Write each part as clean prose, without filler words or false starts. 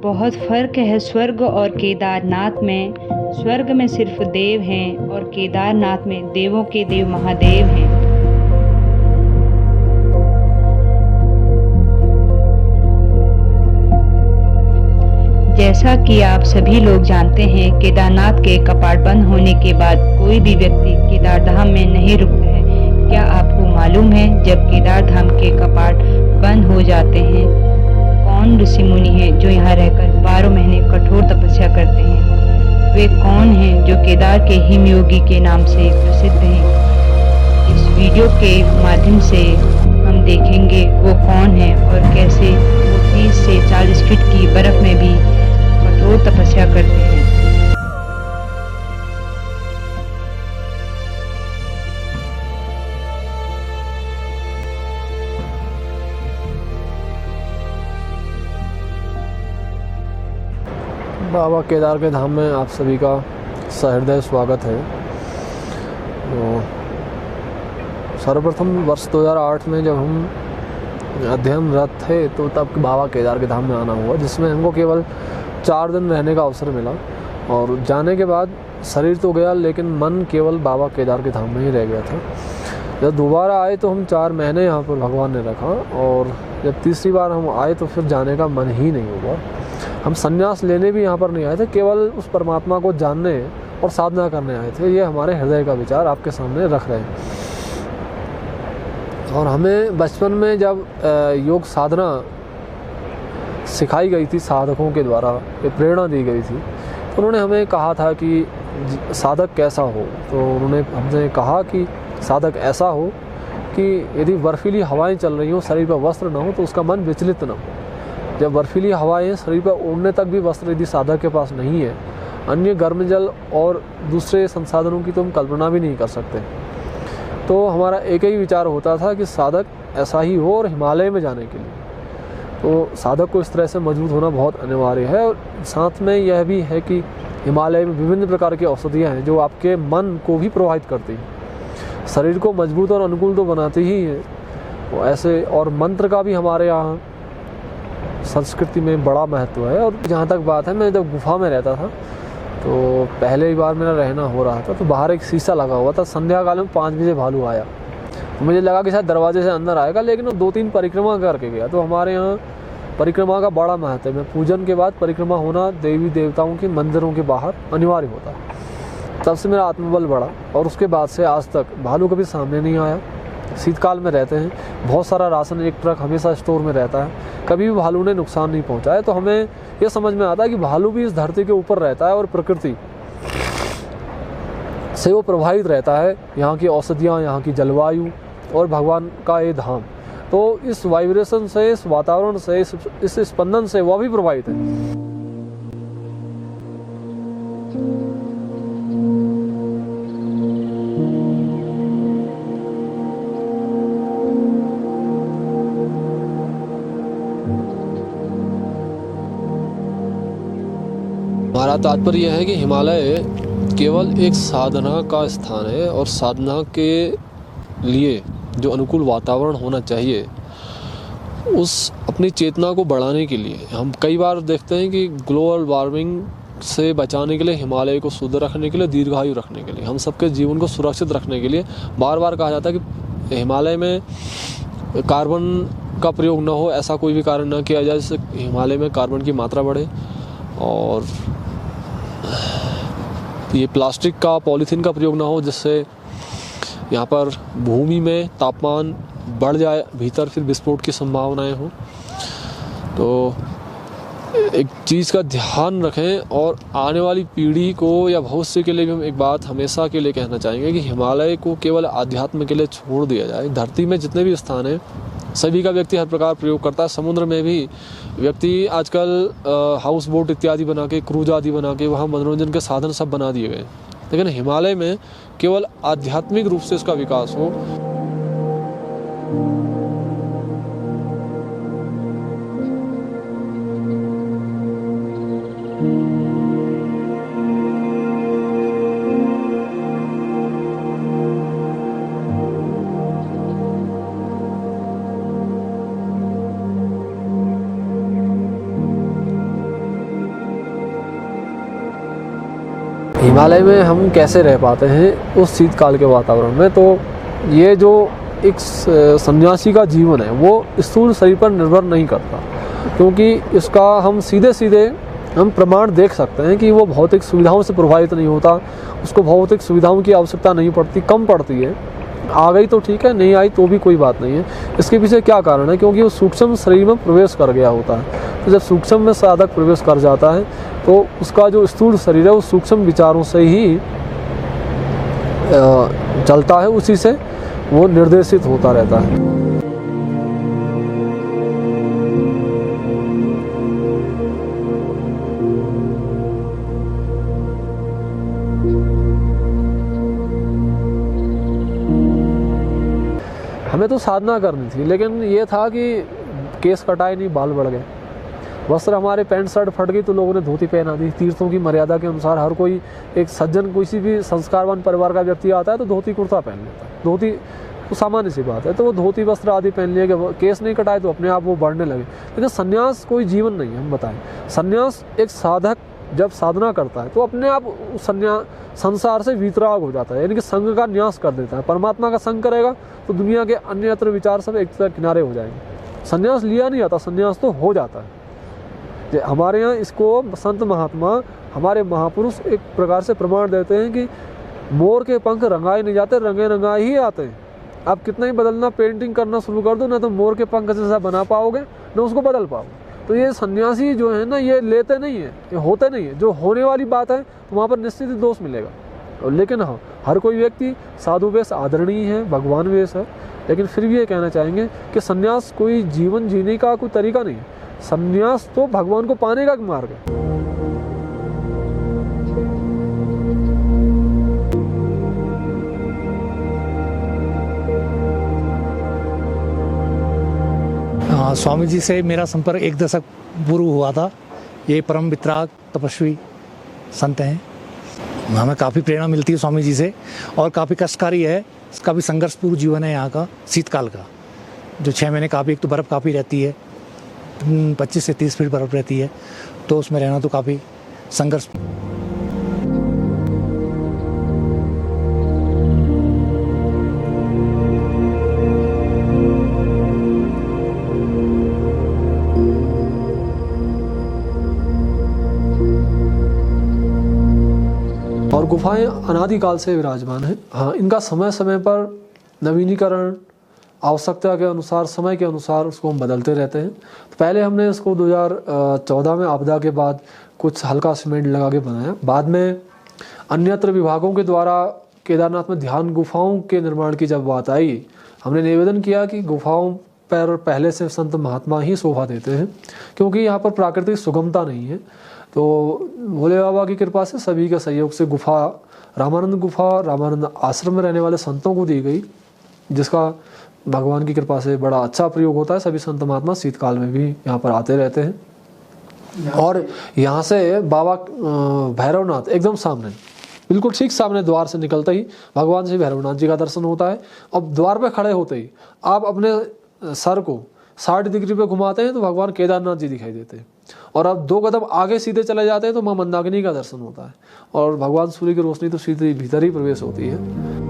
बहुत फ़र्क है स्वर्ग और केदारनाथ में। स्वर्ग में सिर्फ देव हैं और केदारनाथ में देवों के देव महादेव हैं। जैसा कि आप सभी लोग जानते हैं, केदारनाथ के कपाट बंद होने के बाद कोई भी व्यक्ति केदारधाम में नहीं रुकता है। क्या आपको मालूम है जब केदारधाम के कपाट बंद हो जाते हैं, कौन ऋषि मुनि हैं जो यहाँ रहकर 12 महीने कठोर तपस्या करते हैं? वे कौन हैं जो केदार के हिमयोगी के नाम से प्रसिद्ध हैं? इस वीडियो के माध्यम से हम देखेंगे वो कौन है और कैसे वो 30 से 40 फीट की बर्फ में भी कठोर तपस्या करते हैं। बाबा केदार के धाम में आप सभी का सहृदय स्वागत है। तो सर्वप्रथम वर्ष 2008 में जब हम अध्ययनरत थे तो तब बाबा केदार के धाम में आना हुआ, जिसमें हमको केवल 4 दिन रहने का अवसर मिला। और जाने के बाद शरीर तो गया लेकिन मन केवल बाबा केदार के धाम में ही रह गया था। जब दोबारा आए तो हम 4 महीने यहाँ पर भगवान ने रखा, और जब तीसरी बार हम आए तो फिर जाने का मन ही नहीं हुआ। हम संन्यास लेने भी यहाँ पर नहीं आए थे, केवल उस परमात्मा को जानने और साधना करने आए थे। ये हमारे हृदय का विचार आपके सामने रख रहे हैं। और हमें बचपन में जब योग साधना सिखाई गई थी साधकों के द्वारा, ये प्रेरणा दी गई थी, तो उन्होंने हमें कहा था कि साधक कैसा हो। तो उन्होंने हमसे कहा कि साधक ऐसा हो कि यदि बर्फीली हवाएं चल रही हों, शरीर पर वस्त्र ना हो तो उसका मन विचलित ना हो। जब बर्फीली हवाएं शरीर पर उड़ने तक भी वस्त्र यदि साधक के पास नहीं है, अन्य गर्म जल और दूसरे संसाधनों की तो हम कल्पना भी नहीं कर सकते। तो हमारा एक ही विचार होता था कि साधक ऐसा ही हो, और हिमालय में जाने के लिए तो साधक को इस तरह से मजबूत होना बहुत अनिवार्य है। और साथ में यह भी है कि हिमालय में विभिन्न प्रकार की औषधियाँ हैं जो आपके मन को भी प्रभावित करती हैं, शरीर को मजबूत और अनुकूल तो बनाती ही हैं ऐसे। और मंत्र का भी हमारे यहाँ संस्कृति में बड़ा महत्व है। और जहाँ तक बात है, मैं जब गुफा में रहता था तो पहले बार मेरा रहना हो रहा था, तो बाहर एक शीशा लगा हुआ था। संध्या काल में 5 बजे भालू आया, तो मुझे लगा कि शायद दरवाजे से अंदर आएगा, लेकिन वो 2-3 परिक्रमा करके गया। तो हमारे यहाँ परिक्रमा का बड़ा महत्व है। पूजन के बाद परिक्रमा होना देवी देवताओं के मंदिरों के बाहर अनिवार्य होता है। तब से मेरा आत्मबल बढ़ा, और उसके बाद से आज तक भालू कभी सामने नहीं आया। शीतकाल में रहते हैं, बहुत सारा राशन एक ट्रक हमेशा स्टोर में रहता है, कभी भी भालू ने नुकसान नहीं पहुंचाया। तो हमें यह समझ में आता है कि भालू भी इस धरती के ऊपर रहता है और प्रकृति से वो प्रभावित रहता है। यहाँ की औषधियाँ, यहाँ की जलवायु और भगवान का ये धाम, तो इस वाइब्रेशन से, इस वातावरण से, इस स्पंदन से वह भी प्रभावित है। हमारा तात्पर्य यह है कि हिमालय केवल एक साधना का स्थान है, और साधना के लिए जो अनुकूल वातावरण होना चाहिए, उस अपनी चेतना को बढ़ाने के लिए हम कई बार देखते हैं कि ग्लोबल वार्मिंग से बचाने के लिए, हिमालय को शुद्ध रखने के लिए, दीर्घायु रखने के लिए, हम सबके जीवन को सुरक्षित रखने के लिए बार बार कहा जाता है कि हिमालय में कार्बन का प्रयोग न हो। ऐसा कोई भी कारण न किया जाए जिससे हिमालय में कार्बन की मात्रा बढ़े। और ये प्लास्टिक का, पॉलीथीन का प्रयोग ना हो, जिससे यहाँ पर भूमि में तापमान बढ़ जाए भीतर, फिर विस्फोट की संभावनाएं हो। तो एक चीज़ का ध्यान रखें। और आने वाली पीढ़ी को या भविष्य के लिए भी हम एक बात हमेशा के लिए कहना चाहेंगे कि हिमालय को केवल आध्यात्म के लिए छोड़ दिया जाए। धरती में जितने भी स्थान हैं, सभी का व्यक्ति हर प्रकार प्रयोग करता है। समुद्र में भी व्यक्ति आजकल हाउस बोट इत्यादि बना के, क्रूज आदि बना के वहाँ मनोरंजन के साधन सब बना दिए गए। लेकिन हिमालय में केवल आध्यात्मिक रूप से इसका विकास हो। हिमालय में हम कैसे रह पाते हैं उस शीतकाल के वातावरण में? तो ये जो एक सन्यासी का जीवन है वो स्थूल शरीर पर निर्भर नहीं करता, क्योंकि इसका हम सीधे सीधे हम प्रमाण देख सकते हैं कि वो भौतिक सुविधाओं से प्रभावित नहीं होता, उसको भौतिक सुविधाओं की आवश्यकता नहीं पड़ती, कम पड़ती है। आ गई तो ठीक है, नहीं आई तो भी कोई बात नहीं है। इसके पीछे क्या कारण है? क्योंकि वो सूक्ष्म शरीर में प्रवेश कर गया होता है। तो जब सूक्ष्म में साधक प्रवेश कर जाता है तो उसका जो स्थूल शरीर है वो सूक्ष्म विचारों से ही चलता है, उसी से वो निर्देशित होता रहता है। हमें तो साधना करनी थी, लेकिन ये था कि केस कटाए नहीं, बाल बढ़ गए। वस्त्र हमारे पैंट शर्ट फट गई तो लोगों ने धोती पहना दी। तीर्थों की मर्यादा के अनुसार हर कोई एक सज्जन, किसी भी संस्कारवान परिवार का व्यक्ति आता है तो धोती कुर्ता पहन लेता है। धोती तो सामान्य सी बात है, तो वो धोती वस्त्र आदि पहन लिए, केस नहीं कटाए तो अपने आप वो बढ़ने लगे। लेकिन संन्यास कोई जीवन नहीं है। हम बताएं, संन्यास एक साधक जब साधना करता है तो अपने आप संसार से वितराग हो जाता है, यानी कि संग का न्यास कर देता है। परमात्मा का संग करेगा तो दुनिया के अन्यत्र विचार सब एक तरह किनारे हो जाएंगे। संन्यास लिया नहीं जाता, संन्यास तो हो जाता है। हमारे यहाँ इसको संत महात्मा, हमारे महापुरुष एक प्रकार से प्रमाण देते हैं कि मोर के पंख रंगाए नहीं जाते, रंगे रंगाए ही आते हैं। आप कितना ही बदलना, पेंटिंग करना शुरू कर दो ना, तो मोर के पंख जैसा बना पाओगे ना उसको बदल पाओगे। तो ये सन्यासी जो है ना, ये लेते नहीं है, ये होते नहीं है। जो होने वाली बात है तो वहाँ पर निश्चित ही दोष मिलेगा। लेकिन हाँ, हर कोई व्यक्ति साधु वेश आदरणीय है, भगवान वेश है, लेकिन फिर भी ये कहना चाहेंगे कि सन्यास कोई जीवन जीने का कोई तरीका नहीं है। सन्यास तो भगवान को पाने का मार्ग है। स्वामी जी से मेरा संपर्क 1 दशक पूर्व हुआ था। ये परम वितराग तपस्वी संत हैं। हमें काफ़ी प्रेरणा मिलती है स्वामी जी से, और काफ़ी कष्टकारी है, इसका भी संघर्षपूर्ण जीवन है यहाँ का शीतकाल का। जो 6 महीने काफ़ी, एक तो बर्फ़ काफ़ी रहती है, 25 से 30 फीट बर्फ़ रहती है, तो उसमें रहना तो काफ़ी संघर्ष। और गुफाएं अनादिकाल से विराजमान हैं। हाँ, इनका समय समय पर नवीनीकरण, आवश्यकता के अनुसार, समय के अनुसार उसको हम बदलते रहते हैं। तो पहले हमने इसको 2014 में आपदा के बाद कुछ हल्का सीमेंट लगा के बनाया। बाद में अन्यत्र विभागों के द्वारा केदारनाथ में ध्यान गुफाओं के निर्माण की जब बात आई, हमने निवेदन किया कि गुफाओं पर पहले से संत महात्मा ही शोभा देते हैं, क्योंकि यहाँ पर प्राकृतिक सुगमता नहीं है। तो भोले बाबा की कृपा से, सभी के सहयोग से गुफा रामानंद आश्रम में रहने वाले संतों को दी गई, जिसका भगवान की कृपा से बड़ा अच्छा प्रयोग होता है। सभी संत महात्मा शीतकाल में भी यहाँ पर आते रहते हैं। और यहाँ से बाबा भैरवनाथ एकदम सामने, बिल्कुल ठीक सामने, द्वार से निकलते ही भगवान श्री भैरवनाथ जी का दर्शन होता है। अब द्वार पे खड़े होते ही आप अपने सर को 60 डिग्री पे घुमाते हैं तो भगवान केदारनाथ जी दिखाई देते हैं। और अब 2 कदम आगे सीधे चले जाते हैं तो माँ मंदाकिनी का दर्शन होता है, और भगवान सूर्य की रोशनी तो सीधे भीतर ही प्रवेश होती है।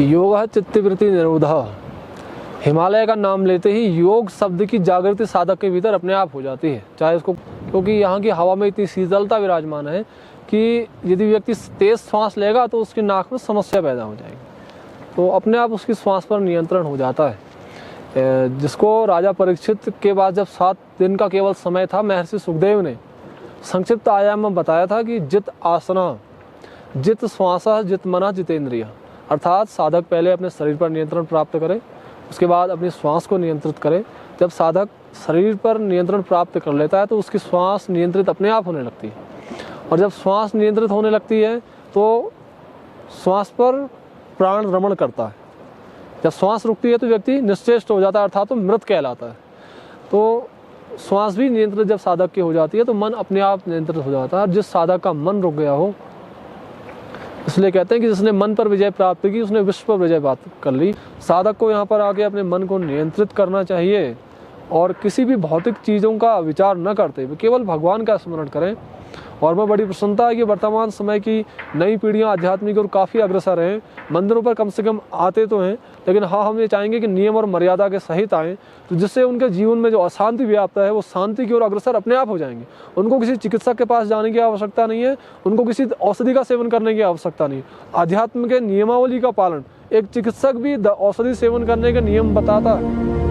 योग है चित्तवृत्ति निरोधा। हिमालय का नाम लेते ही योग शब्द की जागृति साधक के भीतर अपने आप हो जाती है, चाहे उसको, क्योंकि यहाँ की हवा में इतनी शीतलता विराजमान है कि यदि व्यक्ति तेज श्वास लेगा तो उसकी नाक में समस्या पैदा हो जाएगी, तो अपने आप उसकी श्वास पर नियंत्रण हो जाता है। जिसको राजा परीक्षित के बाद जब 7 दिन का केवल समय था, महर्षि सुखदेव ने संक्षिप्त आयाम में बताया था कि जित आसना, जित श्वासा, जित मना, जितेंद्रिया। अर्थात साधक पहले अपने शरीर पर नियंत्रण प्राप्त करे, उसके बाद अपनी श्वास को नियंत्रित करे। जब साधक शरीर पर नियंत्रण प्राप्त कर लेता है तो उसकी श्वास नियंत्रित अपने आप होने लगती है, और जब श्वास नियंत्रित होने लगती है तो श्वास पर प्राण रमण करता है। जब श्वास रुकती है तो व्यक्ति निश्चेष्ट हो जाता है, अर्थात तो मृत कहलाता है। तो श्वास भी नियंत्रित जब साधक की हो जाती है तो मन अपने आप नियंत्रित हो जाता है। जिस साधक का मन रुक गया हो इसलिए कहते हैं कि जिसने मन पर विजय प्राप्त की उसने विश्व पर विजय प्राप्त कर ली। साधक को यहाँ पर आके अपने मन को नियंत्रित करना चाहिए और किसी भी भौतिक चीज़ों का विचार न करते हुए केवल भगवान का स्मरण करें। और मैं बड़ी प्रसन्नता है कि वर्तमान समय की नई पीढ़ियां आध्यात्मिक और काफ़ी अग्रसर हैं। मंदिरों पर कम से कम आते तो हैं, लेकिन हाँ, हम ये चाहेंगे कि नियम और मर्यादा के सहित आएँ, तो जिससे उनके जीवन में जो अशांति व्याप्त है वो शांति की ओर अग्रसर अपने आप हो जाएंगे। उनको किसी चिकित्सक के पास जाने की आवश्यकता नहीं है, उनको किसी औषधि का सेवन करने की आवश्यकता नहीं है। आध्यात्म के नियमावली का पालन, एक चिकित्सक भी औषधि सेवन करने के नियम बताता है।